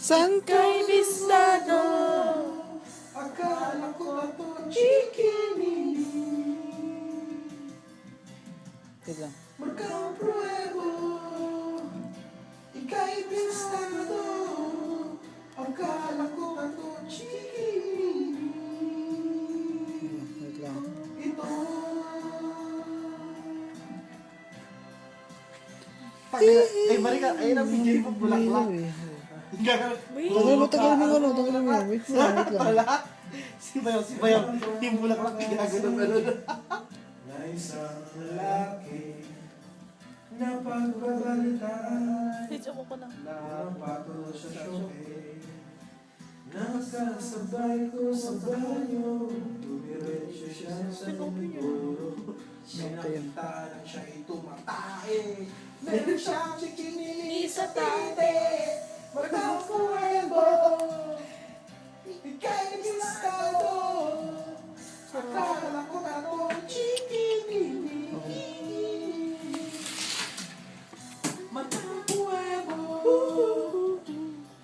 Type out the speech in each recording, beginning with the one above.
Ika'y bistado. Akala ko ito chikinini. Wait lang. Magkapruebo. Ika'y bistado. Akala ko ito chikinini. Wait lang. Ito. Ay, Marika, ayun ang PJ mo, bulaklak. Tagal mo yung ano, tagal mo yan. Wait lang, wait lang. Wala. Si Bayaw. Yung bulaklak, gagawin ng ano. Na isang lalaki na pagbabalitaan Video mo ko lang. na pato sa syoke. Nakasabay ko sa banyo, tumiretso siya sa linggo. Sinakita siya tumatae. Meron siyang chikinini sa tate. Magkafuego. Ika'y bistado. Akala ko na to chikinini. Magkafuego.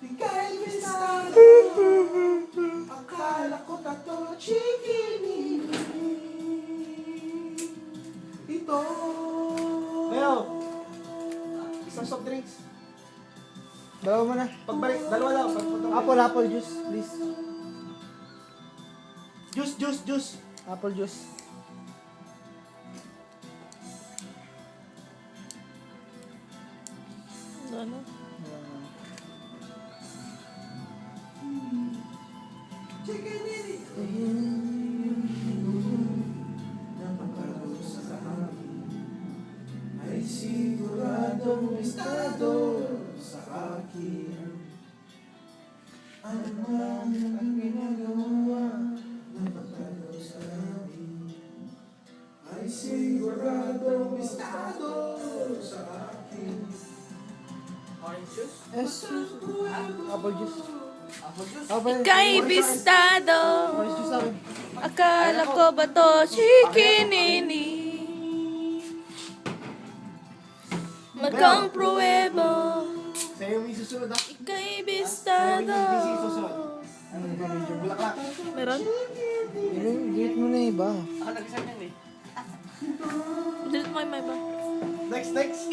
Ika'y bistado. Akala ko na to chikinini. Ito. Leo, isang soft drinks. Dalawa mo na. Pagbalik, dalawa lang. Apple juice, please. Juice. Apple juice. Ano? Ay siguradong estado sa akin. Ano man ang ginagawa na pagkalo sa amin. Ay siguradong estado sa akin. Orange juice? Yes. Apple juice. Apple juice. Ika'y bistado. Orange juice namin. Akala ko ba to chikinini? Magkang pruwebo. Sa'yo may susunod ha? Ika'y bistado. Ano ba medyo bulaklak? Meron? Delete mo na yung iba. Delete mo yung iba. Next.